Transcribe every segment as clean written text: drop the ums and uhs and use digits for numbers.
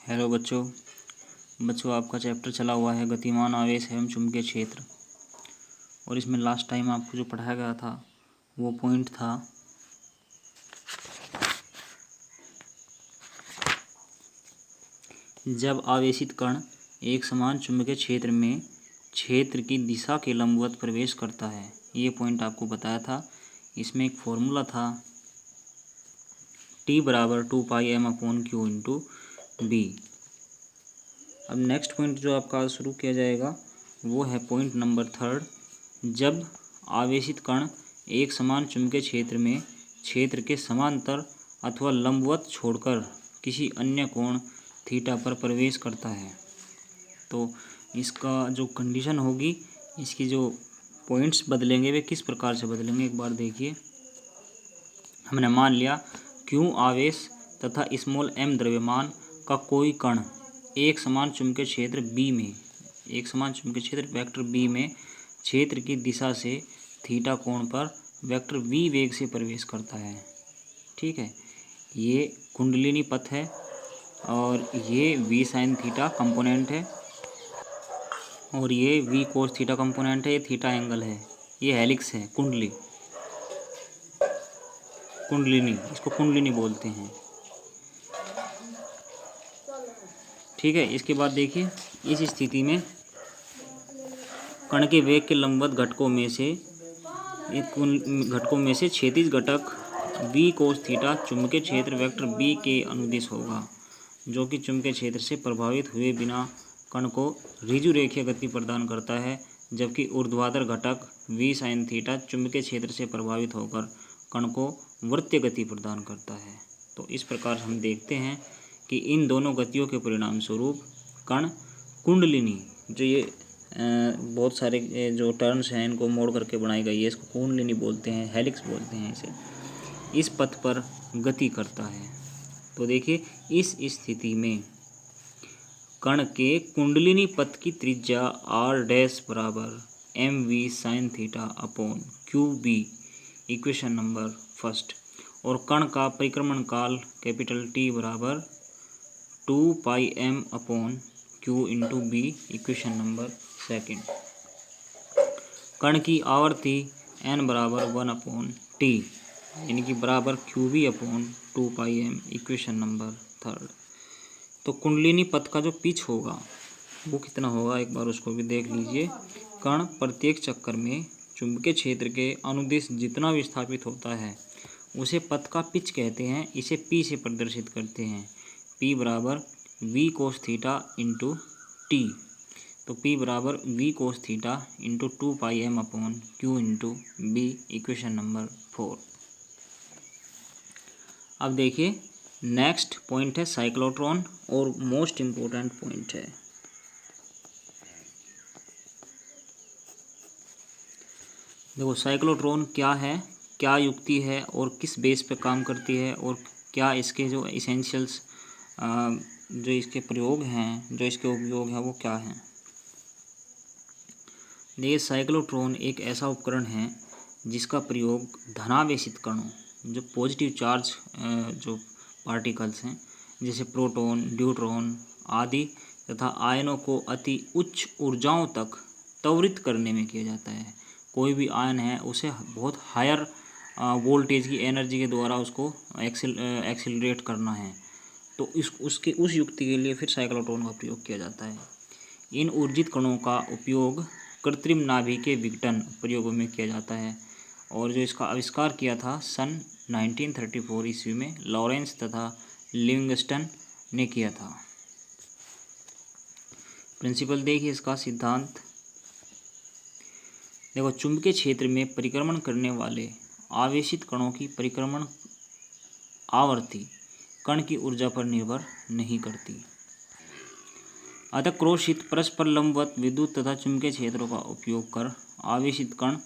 Hello बच्चों आपका chapter चला हुआ है गतिमान आवेश एवं चुंबकीय क्षेत्र। और इसमें लास्ट टाइम आपको जो पढ़ाया गया था वो पॉइंट था जब आवेशित कण एक समान चुंबकीय क्षेत्र में क्षेत्र की दिशा के लंबवत प्रवेश करता है। ये पॉइंट आपको बताया था। इसमें एक फॉर्मूला था T बराबर 2πm/q इंटू बी। अब नेक्स्ट पॉइंट जो आपका आज शुरू किया जाएगा वो है पॉइंट नंबर 3। जब आवेशित कण एक समान चुंबकीय क्षेत्र में क्षेत्र के समांतर अथवा लंबवत छोड़कर किसी अन्य कोण थीटा पर प्रवेश करता है, तो इसका जो कंडीशन होगी, इसकी जो पॉइंट्स बदलेंगे वे किस प्रकार से बदलेंगे एक बार देखिए। हमने मान लिया Q आवेश तथा स्मॉल m द्रव्यमान का कोई कण एक समान चुंबकीय क्षेत्र B में, एक समान चुंबकीय क्षेत्र वेक्टर B में क्षेत्र की दिशा से थीटा कोण पर वेक्टर v वेग से प्रवेश करता है। ठीक है, ये कुंडलिनी पथ है और ये v साइन थीटा कंपोनेंट है और ये v कोस थीटा कंपोनेंट है। ये थीटा एंगल है, ये हेलिक्स है, कुंडलिनी, इसको कुंडलिनी बोलते हैं। ठीक है, इसके बाद देखिए इस स्थिति में कण के वेग के लंबवत घटकों में से क्षैतिज घटक v कोस थीटा चुंबकीय क्षेत्र वेक्टर b के अनुदिश होगा, जो कि चुंबकीय क्षेत्र से प्रभावित हुए बिना कण को ऋजु रेखीय गति प्रदान करता है, जबकि ऊर्ध्वाधर घटक v साइन थीटा चुंबकीय क्षेत्र से प्रभावित होकर कण को वृत्तीय गति प्रदान करता है। तो इस प्रकार हम देखते हैं कि इन दोनों गतियों के परिणाम स्वरूप कण कुंडलिनी, जो ये बहुत सारे जो टर्म्स हैं इनको मोड़ करके बनाई गई है, इसको कुंडलिनी बोलते हैं, हेलिक्स बोलते हैं इसे, इस पथ पर गति करता है। तो देखिए इस स्थिति में कण के कुंडलिनी पथ की त्रिज्या r' बराबर mv sine theta upon qb, equation number first, और कण का परिक्रमण काल कैपिटल T बराबर 2πm/q इंटू बी, इक्वेशन नंबर सेकेंड। कण की आवर्ती n बराबर 1/t यानी कि बराबर qb/2πm, इक्वेशन नंबर थर्ड। तो कुंडलिनी पथ का जो पिच होगा वो कितना होगा एक बार उसको भी देख लीजिए। कण प्रत्येक चक्कर में चुंबकीय क्षेत्र के अनुदिश जितना विस्थापित होता है उसे पथ का पिच कहते हैं। इसे P से प्रदर्शित करते हैं, P बराबर v कोस थीटा इंटू टी। तो P बराबर v cos theta into 2πm/q into बी, इक्वेशन नंबर 4। अब देखिए नेक्स्ट पॉइंट है साइक्लोट्रॉन, और मोस्ट इम्पोर्टेंट पॉइंट है। देखो साइक्लोट्रॉन क्या है, क्या युक्ति है और किस बेस पे काम करती है, और क्या इसके जो इसेंशियल्स जो इसके प्रयोग हैं, जो इसके उपयोग हैं वो क्या हैं। देखिए साइक्लोट्रॉन एक ऐसा उपकरण है जिसका प्रयोग धनावेशित कणों, जो पॉजिटिव चार्ज जो पार्टिकल्स हैं जैसे प्रोटॉन, न्यूट्रॉन आदि तथा आयनों को अति उच्च ऊर्जाओं तक त्वरित करने में किया जाता है। कोई भी आयन है उसे बहुत हायर वोल्टेज की एनर्जी के द्वारा उसको एक्सिलरेट करना है, तो उस युक्ति के लिए फिर साइक्लोट्रॉन का प्रयोग किया जाता है। इन ऊर्जित कणों का उपयोग कृत्रिम नाभि के विघटन प्रयोगों में किया जाता है, और जो इसका आविष्कार किया था सन 1934 ईस्वी में लॉरेंस तथा लिविंगस्टन ने किया था। प्रिंसिपल देखिए इसका सिद्धांत। देखो चुंबकीय क्षेत्र में परिक्रमण करने वाले आवेशित कणों की परिक्रमण आवृत्ति कण की ऊर्जा पर निर्भर नहीं करती। अतः क्रोशित परस्पर लंबवत विद्युत तथा चुंबकीय क्षेत्रों का उपयोग कर आवेशित कण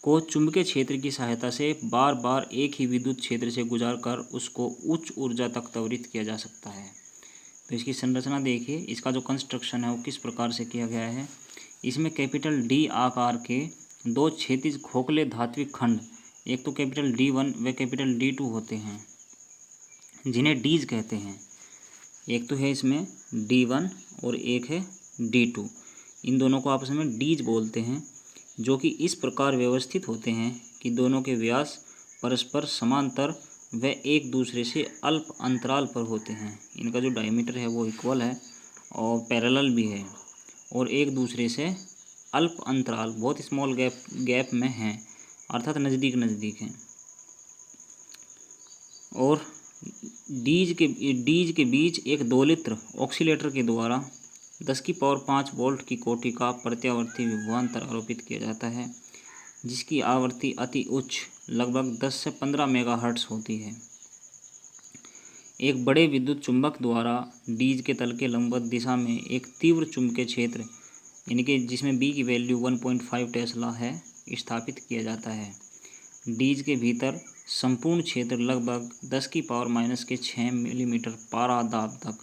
को चुंबकीय क्षेत्र की सहायता से बार बार एक ही विद्युत क्षेत्र से गुजार कर उसको उच्च ऊर्जा तक त्वरित किया जा सकता है। तो इसकी संरचना देखिए, इसका जो कंस्ट्रक्शन है वो किस प्रकार से किया गया है। इसमें कैपिटल D आकार के दो क्षैतिज खोखले धात्विक खंड, एक तो कैपिटल D1 व कैपिटल D2 होते हैं, जिन्हें डीज कहते हैं। एक तो है इसमें D1 और एक है D2। इन दोनों को आपस में डीज बोलते हैं, जो कि इस प्रकार व्यवस्थित होते हैं कि दोनों के व्यास परस्पर समांतर व एक दूसरे से अल्प अंतराल पर होते हैं। इनका जो डायमीटर है वो इक्वल है और पैरेलल भी है और एक दूसरे से अल्प अंतराल बहुत स्मॉल गैप में हैं, अर्थात नज़दीक हैं। और डीज के बीच एक दोलित्र ऑक्सीलेटर के द्वारा 10⁵ वोल्ट की कोटि का प्रत्यावर्ती विभवांतर आरोपित किया जाता है, जिसकी आवृत्ति अति उच्च लगभग 10 से 15 मेगाहर्ट्ज़ होती है। एक बड़े विद्युत चुंबक द्वारा डीज के तल के लंबवत दिशा में एक तीव्र चुंबकीय क्षेत्र यानी कि जिसमें बी की वैल्यू 1.5 टेस्ला है स्थापित किया जाता है। डीज के भीतर संपूर्ण क्षेत्र लगभग 10⁻⁻6 मिलीमीटर पारादाब तक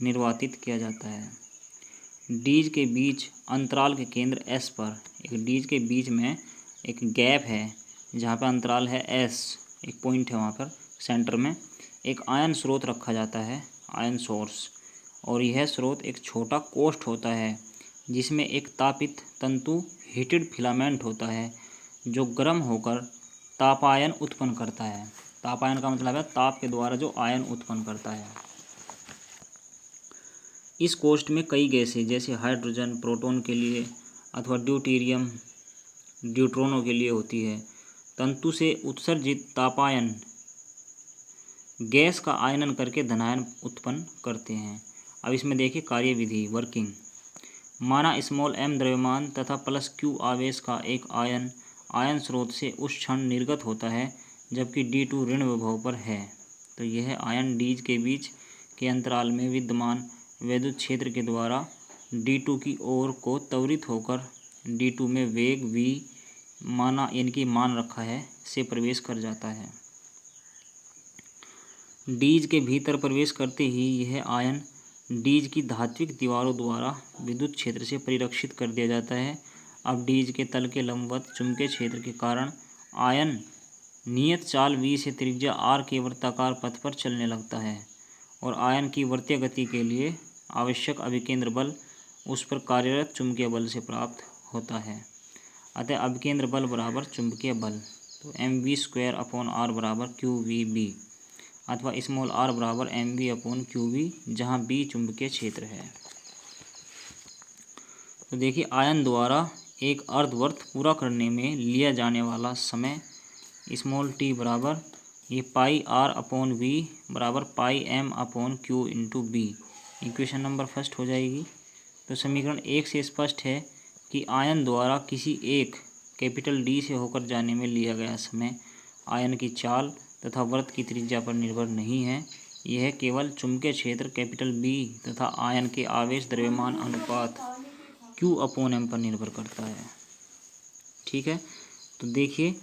निर्वातित किया जाता है। डीज के बीच अंतराल के केंद्र एस पर एक डीज के बीच में एक गैप है जहाँ पर अंतराल है एस, एक पॉइंट है वहाँ पर सेंटर में एक आयन स्रोत रखा जाता है, आयन सोर्स। और यह स्रोत एक छोटा कोष्ठ होता है जिसमें एक तापित तंतु हीटेड फिलामेंट होता है जो गर्म होकर तापायन उत्पन्न करता है। तापायन का मतलब है ताप के द्वारा जो आयन उत्पन्न करता है। इस कोष्ठ में कई गैसें जैसे हाइड्रोजन प्रोटॉन के लिए अथवा ड्यूटेरियम न्यूट्रॉनों के लिए होती है। तंतु से उत्सर्जित तापायन गैस का आयनन करके धनायन उत्पन्न करते हैं। अब इसमें देखिए कार्यविधि वर्किंग। माना स्मॉल m द्रव्यमान तथा प्लस q आवेश का एक आयन स्रोत से उस क्षण निर्गत होता है जबकि D2 ऋण विभव पर है। तो यह आयन डीज के बीच के अंतराल में विद्यमान विद्युत क्षेत्र के द्वारा D2 की ओर को त्वरित होकर D2 में वेग v माना यानी कि मान रखा है से प्रवेश कर जाता है। डीज के भीतर प्रवेश करते ही यह आयन डीज की धात्विक दीवारों द्वारा विद्युत क्षेत्र से परिरक्षित कर दिया जाता है। अब डीज के तल के लंबवत चुंबकीय क्षेत्र के कारण आयन नियत चाल v से त्रिज्या r के वृत्ताकार पथ पर चलने लगता है और आयन की वृत्तीय गति के लिए आवश्यक अभिकेंद्र बल उस पर कार्यरत चुंबकीय बल से प्राप्त होता है। अतः अभिकेंद्र बल बराबर चुंबकीय बल, तो mv² बराबर qvb अथवा स्मॉल r बराबर mv/qv जहाँ b चुंबकीय क्षेत्र है। तो देखिए आयन द्वारा एक अर्धवर्त पूरा करने में लिया जाने वाला समय स्मॉल t बराबर ये πr/v बराबर πm/q into b। Equation number first हो जाएगी। तो समीकरण 1 से स्पष्ट है कि आयन द्वारा किसी एक कैपिटल D से होकर जाने में लिया गया समय आयन की चाल तथा वृत्त की त्रिज्या पर निर्भर नहीं है। यह केवल चुंबकीय क्षेत्र कैपिटल B तथा आयन के आवेश द्रव्यमान अनुपात Q/m पर निर्भर करता है। ठीक है, तो देखिए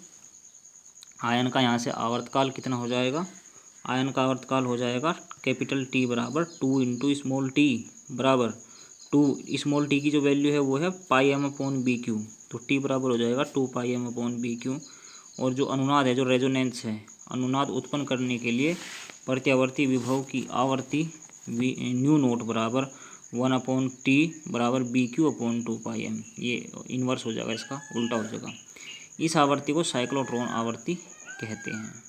आयन का यहाँ से आवर्तकाल कितना हो जाएगा। आयन का आवर्तकाल हो जाएगा कैपिटल T बराबर 2 इंटू स्मॉल t बराबर 2। स्मॉल t की जो वैल्यू है वो है πm/bq, तो t बराबर हो जाएगा 2πm/bq। और जो अनुनाद है, जो रेजोनेंस है, अनुनाद उत्पन्न करने के लिए प्रत्यावर्ती विभव की आवृत्ति न्यू नोट बराबर 1/t बराबर bq/2πm। ये इन्वर्स हो जाएगा, इसका उल्टा हो जाएगा। इस आवृत्ति को साइक्लोट्रॉन आवृत्ति कहते हैं।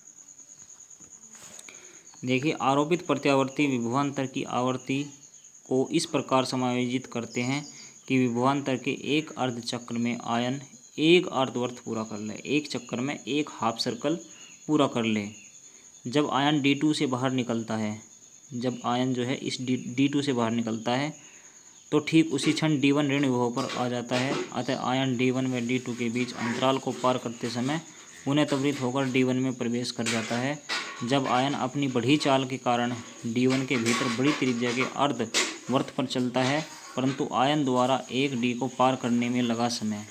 देखिए आरोपित प्रत्यावर्ती विभवांतर की आवृत्ति को इस प्रकार समायोजित करते हैं कि विभवांतर के एक अर्धचक्र में आयन एक अर्धवर्त पूरा कर ले, एक चक्कर में एक हाफ सर्कल पूरा कर ले। जब आयन D2 से बाहर निकलता है, जब आयन जो है इस D2 से बाहर निकलता है तो ठीक उसी क्षण D1 ऋण विभव पर आ जाता है। अतः आयन D1 व D2 के बीच अंतराल को पार करते समय पुनः त्वरित होकर D1 में प्रवेश कर जाता है। जब आयन अपनी बढ़ी चाल के कारण D1 के भीतर बड़ी त्रिज्या के अर्धवर्त पर चलता है, परंतु आयन द्वारा एक D को पार करने में लगा समय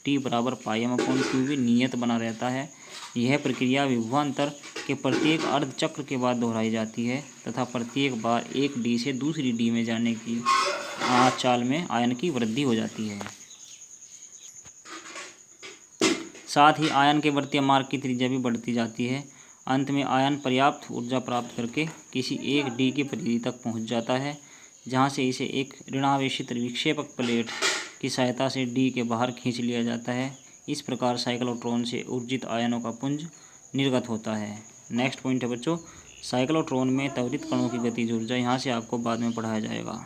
T बराबर πm/qv नियत बना रहता है। यह प्रक्रिया विभवांतर के प्रत्येक अर्धचक्र के बाद दोहराई जाती है तथा प्रत्येक बार एक D से दूसरी D में जाने की चाल में आयन की वृद्धि हो जाती है। साथ ही आयन के वृत्तीय मार्ग की त्रिज्या भी बढ़ती जाती है। अंत में आयन पर्याप्त ऊर्जा प्राप्त करके किसी एक डी की परिधि तक पहुंच जाता है, जहां से इसे एक ऋणावेशित विक्षेपक प्लेट की सहायता से डी के बाहर खींच लिया जाता है। इस प्रकार साइक्लोट्रॉन से ऊर्जित आयनों का पुंज निर्गत होता है। नेक्स्ट पॉइंट है बच्चों, साइक्लोट्रॉन में त्वरित कणों की गतिज ऊर्जा। यहाँ से आपको बाद में पढ़ाया जाएगा।